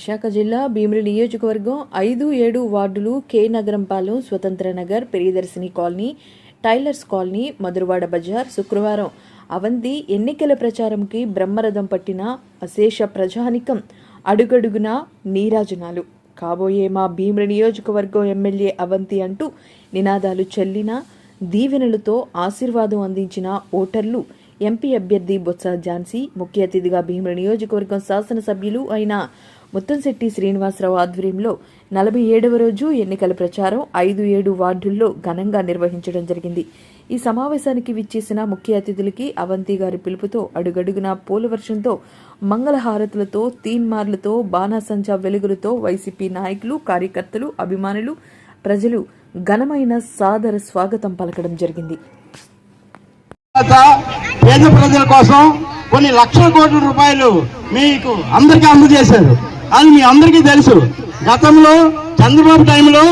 విశాఖ జిల్లా భీమిలి నియోజకవర్గం 5-7 వార్డులు కే Nagarampalem, Swatantra Nagar, Priyadarshini colony, tailors colony, Madhurawada బజార్ శుక్రవారం అవంతి ఎన్నికల ప్రచారంకి బ్రహ్మరథం పట్టిన అశేష ప్రజానికం అడుగడుగునా నీరాజనాలు. కాబోయే మా భీమిలి నియోజకవర్గం ఎమ్మెల్యే అవంతి అంటూ నినాదాలు చల్లిన, దీవెనలతో ఆశీర్వాదం అందించిన ఓటర్లు ఎంపీ అభ్యర్థి బొత్స ఝాన్సీ, ముఖ్య అతిథిగా భీమిలి నియోజకవర్గం శాసనసభ్యులు అయిన ముత్తంశెట్టి శ్రీనివాసరావు ఆధ్వర్యంలో 47వ రోజు ఎన్నికల ప్రచారం 5-7 వార్డుల్లో ఘనంగా నిర్వహించడం జరిగింది. ఈ సమావేశానికి విచ్చేసిన ముఖ్య అతిథులకి అవంతి గారి పిలుపుతో అడుగడుగునా పూల వర్షంతో, మంగళహారతులతో, తీన్మార్లతో, బాణాసంచా వెలుగులతో వైసీపీ నాయకులు, కార్యకర్తలు, అభిమానులు, ప్రజలు ఘనమైన సాదర స్వాగతం పలకడం జరిగింది. పేద ప్రజల కోసం కొన్ని లక్షల కోట్ల రూపాయలు మీకు అందరికీ అందజేశారు. అది మీ అందరికీ తెలుసు. గతంలో చంద్రబాబు టైంలో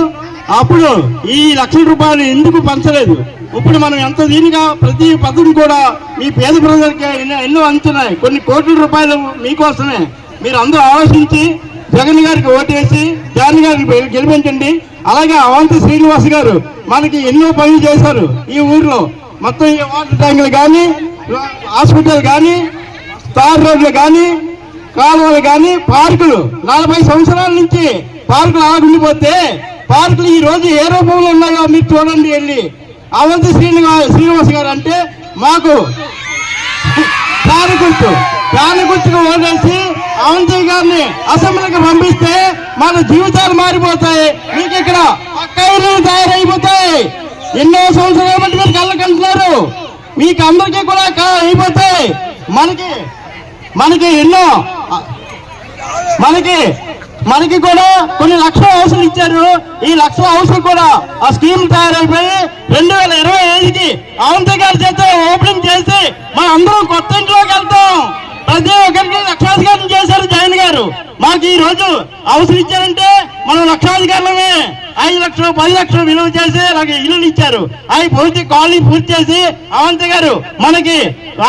అప్పుడు ఈ లక్షల రూపాయలు ఎందుకు పంచలేదు. ఇప్పుడు మనం ఎంత దీనిగా ప్రతి పథకం కూడా మీ పేద ప్రజలకి ఎన్నో అందుతున్నాయి. కొన్ని కోట్ల రూపాయలు మీకోసమే. మీరు అందరూ ఆలోచించి జగన్ గారికి ఓటేసి జగన్ గారికి గెలిపించండి. అలాగే అవంతి శ్రీనివాస్ గారు మనకి ఎన్నో పనులు చేశారు. ఈ ఊర్లో మొత్తం ఈ వాటర్ ట్యాంకులు కానీ, హాస్పిటల్ కానీ, తార్ రోడ్లు కానీ, కాలువలు కానీ, పార్కులు 40 సంవత్సరాల నుంచి పార్కులు ఆగుండిపోతే పార్కులు ఈ రోజు ఏ రూపంలో ఉన్నాయో మీరు చూడండి. వెళ్ళి అవంతి శ్రీనివాస్ గారు అంటే మాకు ప్రాణ గుర్తుకు ఓటేసి అవంతి గారిని అసెంబ్లీకి పంపిస్తే మన జీవితాలు మారిపోతాయి. మీకు ఇక్కడ పక్క ఊళ్ళు తయారైపోతాయి. ఎన్నో సంవత్సరాల బట్టి మీరు కళ్ళకంటున్నారు. మీకు అందరికీ కూడా అయిపోతాయి. మనకి ఎన్నో మనకి కూడా కొన్ని లక్షల హౌసులు ఇచ్చారు. ఈ లక్షల హౌసులు కూడా ఆ స్కీమ్ తయారైపోయి 2025కి అవంతి గారి చేత ఓపెనింగ్ చేసి మనం అందరం కొత్త ఇంట్లోకి వెళ్తాం. ప్రతి ఒక్కరికి లక్షాధికారం చేశారు జగన్ గారు. మాకు ఈ రోజు హౌసులు ఇచ్చారంటే మనం లక్షాధికారులమే. 5 లక్షలు 10 లక్షలు విలువ చేసి అలాగే ఇల్లులు ఇచ్చారు. అవి పూర్తి కాలనీ పూర్తి చేసి అవంతి గారు మనకి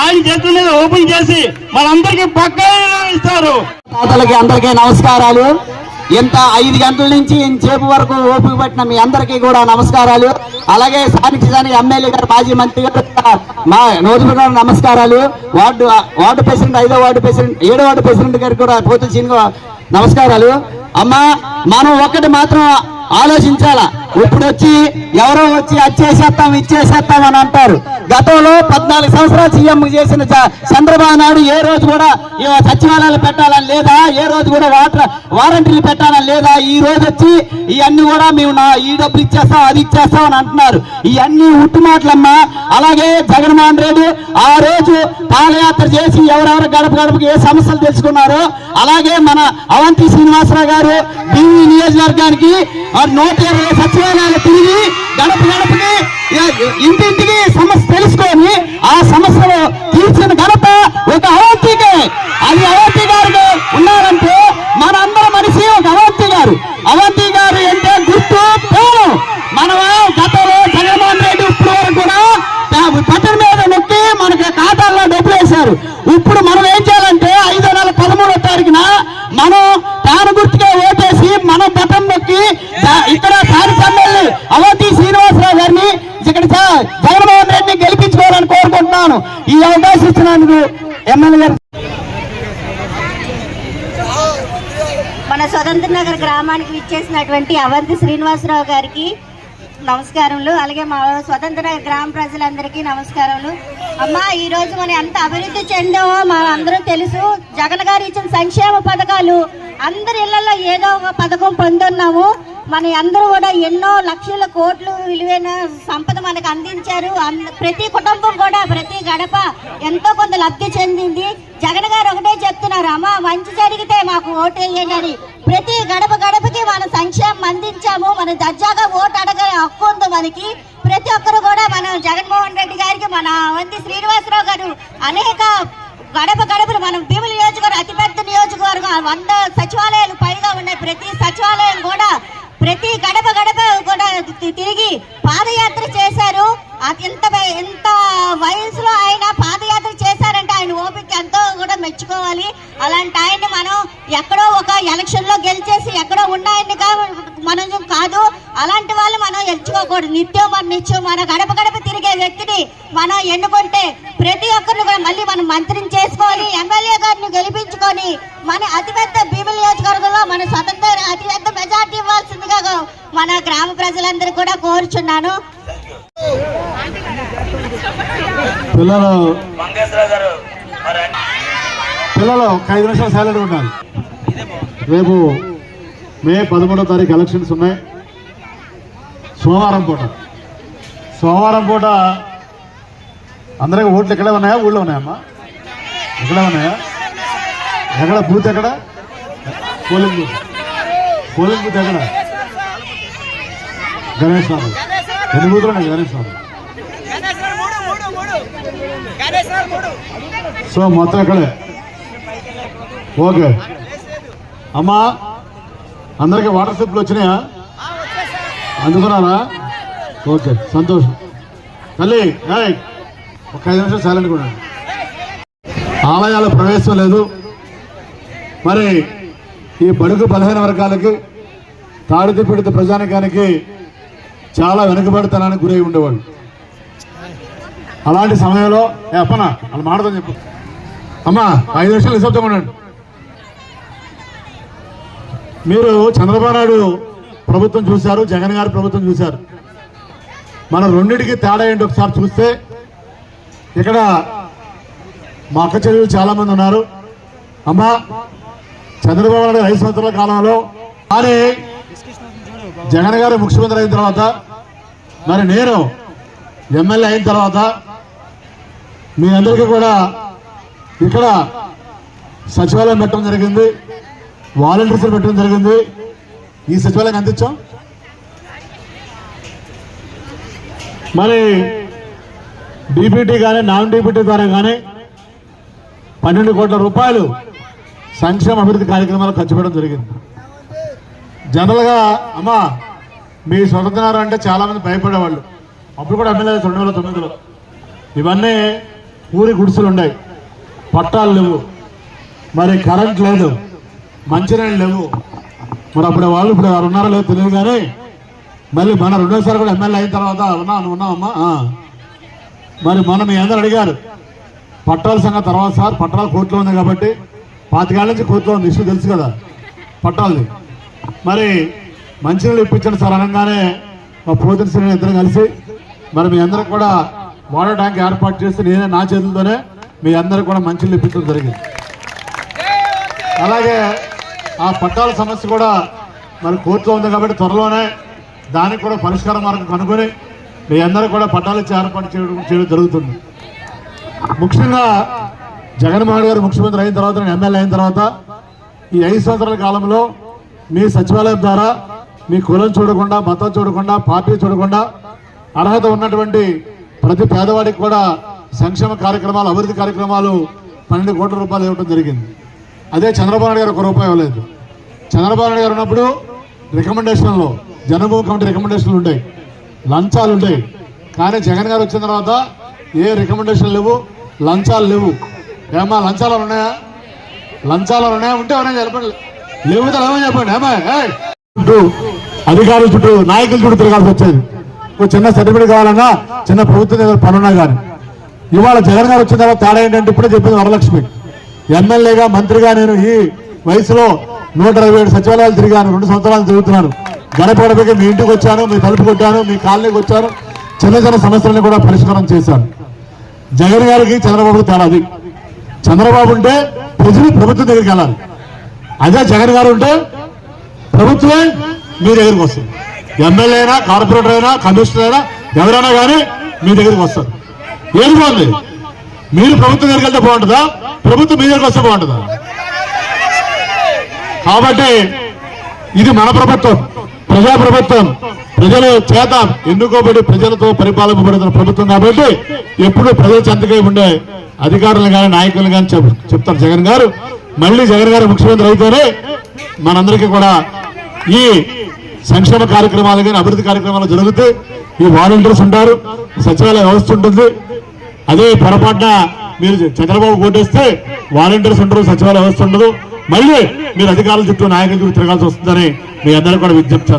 ఆయన చేతుల మీద ఓపెన్ చేసి మనందరికీ పక్కా ఇస్తారు. తాతలకి అందరికీ నమస్కారాలు. ఇంత 5 గంటల నుంచి ఇంతసేపు వరకు ఓపిక పట్టిన మీ అందరికీ కూడా నమస్కారాలు. అలాగే స్థానిక ఎమ్మెల్యే గారు, మాజీ మంత్రి గారు, మా నోటిపై నమస్కారాలు. వార్డు ప్రెసిడెంట్, 5వ వార్డు ప్రెసిడెంట్, 7వ వార్డు ప్రెసిడెంట్ గారికి కూడా పోతుల సీనిగా నమస్కారాలు. అమ్మా, మనం ఒక్కటి మాత్రం ఆలోచించాలా. ఇప్పుడు వచ్చి ఎవరో వచ్చి అచ్చేసేస్తాం ఇచ్చేసేస్తాం అని అంటారు. గతంలో 14 సంవత్సరాలు సీఎం చేసిన చంద్రబాబు నాయుడు ఏ రోజు కూడా సచివాలయాలు పెట్టాలని లేదా, ఏ రోజు కూడా వారంటీలు పెట్టాలని లేదా. ఈ రోజు వచ్చి ఇవన్నీ కూడా మేము ఈ డబ్బులు ఇచ్చేస్తాం అది ఇచ్చేస్తాం అని అంటున్నారు. ఇవన్నీ ఉట్టు మాటలమ్మా. అలాగే జగన్మోహన్ రెడ్డి ఆ రోజు పాదయాత్ర చేసి ఎవరెవరు గడప గడపకి ఏ సమస్యలు తెలుసుకున్నారో, అలాగే మన అవంతి శ్రీనివాసరావు గారు భీమిలి నియోజకవర్గానికి 120 సచివాలయాలు తిరిగి గడప గడపకి ఇంటింటికి సమస్య తెలుసుకొని ఆ సమస్యలు తీర్చిన ఘనత ఒక అవంతికే. అది అవంతి గారికి ఉన్నారంటే మనందరం మనిషి ఒక అవంతి గారు. అవంతి గారు అంటే గుర్తు పేరు. మనం గతంలో జగన్మోహన్ రెడ్డి ఇప్పుడు వరకు కూడా బటన్ మీద నొక్కి మనకి ఖాతాల్లో డబ్బులు వేశారు. ఇప్పుడు మనం ఏం చేయాలంటే 5వ నెల 13వ తారీఖున మనం తాను గుర్తుగా ఓటేసి మనం బటన్ నొక్కి ఇక్కడ స్థానిక ఎమ్మెల్యే అవంతి శ్రీనివాసరావు గారిని ఇక్కడ జగన్మోహన్ రెడ్డిని గెలిపించుకోవాలని కోరుకుంటున్నాను. ఈ అవకాశం ఇచ్చినందుకు ఎమ్మెల్యే గారు. మన స్వతంత్ర నగర్ గ్రామానికి విచ్చేసినటువంటి అవంతి శ్రీనివాసరావు గారికి నమస్కారములు. అలాగే మా స్వతంత్ర గ్రామ ప్రజలందరికీ నమస్కారములు. అమ్మా, ఈ రోజు మనం ఎంత అభివృద్ధి చెందామో మన అందరూ తెలుసు. జగన్ గారు ఇచ్చిన సంక్షేమ పథకాలు అందరి ఇళ్లలో ఏదో ఒక పథకం పొందున్నాము. మన అందరూ కూడా ఎన్నో లక్షల కోట్లు విలువైన సంపద మనకు అందించారు. ప్రతి కుటుంబం కూడా ప్రతి గడప ఎంతో కొంత లబ్ధి చెందింది. జగన్ గారు ఒకటే చెప్తున్నారు, అమ్మా మంచి జరిగితే మాకు ఓటు వేయండి అని. ప్రతి గడప గడపకి మన సంక్షేమం అందించాము. మన దర్జాగా ఓటు అడగే హక్కు ఉంది మనకి. ప్రతి ఒక్కరు కూడా మన జగన్మోహన్ రెడ్డి గారికి, మన అవంతి శ్రీనివాసరావు గారు అనేక గడప గడపలు, మనం భీమిలి నియోజకవర్గం అతిపెద్ద నియోజకవర్గం, 100 సచివాలయాలు పైగా ఉన్నాయి. ప్రతి సచివాలయం కూడా ప్రతి గడప గడప కూడా తిరిగి పాదయాత్ర చేశారు. ఎంత వయసులో ఆయన పాదయాత్ర చేశారంటే ఆయన ఓపిక ఎంతో కూడా మెచ్చుకోవాలి. అలాంటి ఆయన్ని మనం ఎక్కడో ఒక ఎలక్షన్ లో అలాంటి వాళ్ళు మనం ఎంచుకోకూడదు. నిత్యం మన గడప గడప తిరిగే వ్యక్తిని మనం ఎన్నుకుంటే ప్రతి ఒక్కరిని కూడా మళ్ళీ మనం మంత్రిని చేసుకోవాలి, ఎమ్మెల్యే గారిని గెలిపించుకొని మన అతిపెద్ద భీమిలి నియోజకవర్గంలో మన స్వతంత్ర అతిపెద్ద మెజార్టీ ఇవ్వాల్సిందిగా మన గ్రామ ప్రజలందరూ కూడా కోరుచున్నాను. పిల్లలు ఒక 5 నిమిషాలు సైలెంట్గా ఉండాలి. రేపు మే 13వ తారీఖు ఎలక్షన్స్ ఉన్నాయి. సోమవారం పూట అందరికీ ఓట్లు ఎక్కడే ఉన్నాయా? ఊళ్ళో ఉన్నాయమ్మా? ఎక్కడే ఉన్నాయా? ఎక్కడ బూత్? ఎక్కడ పోలింగ్ బూత్ ఎక్కడ? గణేష్ బాబు ఎన్ని బూతులు ఉన్నాయి? గణేష్ బాబు సో మొత్తం ఎక్కడే? ఓకే అమ్మా, అందరికీ వాటర్ స్లిప్లు వచ్చినాయా? అందుకున్నారా? ఓకే, సంతోషం. తల్లి ఒక 5 నిమిషాలు సైలెంట్గా ఉండండి. ఆలయాల ప్రవేశం లేదు. మరి ఈ బడుగు బలహీన వర్గాలకి, తాడిత పీడిత ప్రజానికానికి చాలా వెనుకబడితనానికి గురై ఉండేవాళ్ళు. అలాంటి సమయంలో అప్పనా వాళ్ళు మాడదని చెప్పు. అమ్మా 5 నిమిషాలు నిశ్శబ్దంగా ఉండండి. మీరు చంద్రబాబు నాయుడు ప్రభుత్వం చూశారు, జగన్ గారి ప్రభుత్వం చూశారు. మన రెండింటికి తేడా ఏంటి ఒకసారి చూస్తే, ఇక్కడ మా అక్క చెల్లెలు చాలా మంది ఉన్నారు. అమ్మా చంద్రబాబు నాయుడు 5 సంవత్సరాల కాలంలో, కానీ జగన్ గారు ముఖ్యమంత్రి అయిన తర్వాత, మరి నేను ఎమ్మెల్యే అయిన తర్వాత మీ అందరికీ కూడా ఇక్కడ సచివాలయం పెట్టడం జరిగింది, వాలంటీర్స్ పెట్టడం జరిగింది. ఈ సచివాలయం అందించాం. మరి డీపీటీ కానీ నాన్ డీపీటీ ద్వారా కానీ 12 కోట్ల రూపాయలు సంక్షేమ అభివృద్ధి కార్యక్రమాలు ఖర్చు పెట్టడం జరిగింది. జనరల్గా అమ్మా మీ స్వతంత్రం అంటే చాలామంది భయపడేవాళ్ళు. అప్పుడు కూడా ఎమ్మెల్యే 2009లో ఇవన్నీ ఊరి గుడిసెలు ఉన్నాయి, పట్టాలు లేవు, మరి కరెంట్ లేదు, మంచినీళ్ళు లేవు. మరి అప్పుడు వాళ్ళు ఇప్పుడు ఉన్నారో లేదో తెలియదు. కానీ మళ్ళీ మన 2వసారి కూడా ఎమ్మెల్యే అయిన తర్వాత ఉన్నామమ్మా. మరి మన మీ అందరూ అడిగారు పట్టాల సంగతి తర్వాత. సార్ పట్టాలు కోర్టులో ఉంది కాబట్టి 25 ఏళ్ళ నుంచి కోర్టులో ఉంది, ఇష్యూ తెలుసు కదా పట్టాలది. మరి మంచినీళ్ళు ఇప్పించండి సార్ అనగానే మా పోతిన శ్రేణి ఇద్దరు కలిసి మరి మీ అందరికి కూడా వాటర్ ట్యాంక్ ఏర్పాటు చేసి నేనే నా చేతులతోనే మీ అందరికి కూడా మంచినీళ్ళు ఇప్పించడం జరిగింది. అలాగే ఆ పట్టాల సమస్య కూడా మరి కోర్టులో ఉంది కాబట్టి త్వరలోనే దానికి కూడా పరిష్కార మార్గం కనుగొని మీ అందరూ కూడా పట్టాలు ఇచ్చి ఏర్పాటు చేయడం జరుగుతుంది. ముఖ్యంగా జగన్మోహన్ గారు ముఖ్యమంత్రి అయిన తర్వాత, నేను ఎమ్మెల్యే అయిన తర్వాత ఈ 5 సంవత్సరాల కాలంలో మీ సచివాలయం ద్వారా మీ కులం చూడకుండా, మతం చూడకుండా, పార్టీ చూడకుండా అర్హత ఉన్నటువంటి ప్రతి పేదవాడికి కూడా సంక్షేమ కార్యక్రమాలు, అభివృద్ధి కార్యక్రమాలు 12 కోట్ల రూపాయలు ఇవ్వడం జరిగింది. అదే చంద్రబాబు నాయుడు గారు 1 రూపాయి ఇవ్వలేదు. చంద్రబాబు నాయుడు గారు ఉన్నప్పుడు రికమెండేషన్లో జనభూమి కమిటీ రికమెండేషన్లు ఉంటాయి, లంచాలు ఉంటాయి. కానీ జగన్ గారు వచ్చిన తర్వాత ఏ రికమెండేషన్ లేవు, లంచాలు లేవు. ఏమా లంచాలు ఉన్నాయా? లంచాలు ఉన్నాయా? ఉంటే ఉన్నాయని చెప్పండి, లేవుతా లేవని చెప్పండి. ఏమా అధికారుల చుట్టూ, నాయకుల చుట్టూ తిరగాల్సి వచ్చేది. ఒక చిన్న సర్టిఫికేట్ కావాలన్నా, చిన్న ప్రభుత్వం దగ్గర పనున్నా కానీ. ఇవాళ జగన్ గారు వచ్చిన తర్వాత తేడా ఏంటంటే, ఇప్పుడే చెప్పింది వరలక్ష్మి, ఎమ్మెల్యేగా మంత్రిగా నేను ఈ వయసులో 127 సచివాలయాలు తిరిగాను, 2 సంవత్సరాలు తిరుగుతున్నాను. గడప గడపకి మీ ఇంటికి వచ్చాను, మీ తలుపు కొట్టాను, మీ కాలనీకి వచ్చాను, చిన్న చిన్న సమస్యలను కూడా పరిష్కారం చేశాను. జగన్ గారికి చంద్రబాబుకి తేడా అది. చంద్రబాబు ఉంటే ప్రజలు ప్రభుత్వం దగ్గరికి వెళ్ళాలి. అదే జగన్ గారు ఉంటే ప్రభుత్వమే మీ దగ్గరికి వస్తుంది. ఎమ్మెల్యే అయినా, కార్పొరేటర్ అయినా, కమిషనర్ అయినా, ఎవరైనా కానీ మీ దగ్గరికి వస్తారు. ఏది బాగుంది? మీరు ప్రభుత్వం దగ్గరికి వెళ్తే బాగుంటుందా? ప్రభుత్వం మీ దగ్గరికి వస్తే బాగుంటుందా? కాబట్టి ఇది మన ప్రభుత్వం, ప్రజాప్రభుత్వం, ప్రజల చేత ఎన్నుకోబడి ప్రజలతో పరిపాలింపబడుతున్న ప్రభుత్వం. కాబట్టి ఎప్పుడు ప్రజల చెంతకై ఉండే అధికారులు కానీ, నాయకులు కానీ చెప్తారు జగన్ గారు. మళ్ళీ జగన్ గారు ముఖ్యమంత్రి అయితేనే మనందరికీ కూడా ఈ సంక్షేమ కార్యక్రమాలు కానీ, అభివృద్ధి కార్యక్రమాలు జరుగుతాయి. ఈ వాలంటీర్స్ ఉంటారు, సచివాలయ వ్యవస్థ ఉంటుంది. అదే పొరపాటున మీరు చంద్రబాబు కోటేస్తే వాలంటీర్స్ ఉంటారు, సచివాలయ వ్యవస్థ ఉండదు. మళ్ళీ మీరు అధికారుల చుట్టూ, నాయకుల చుట్టూ తిరగాల్సి వస్తుందని మీ అందరూ కూడా విజ్ఞప్తి చేస్తారు.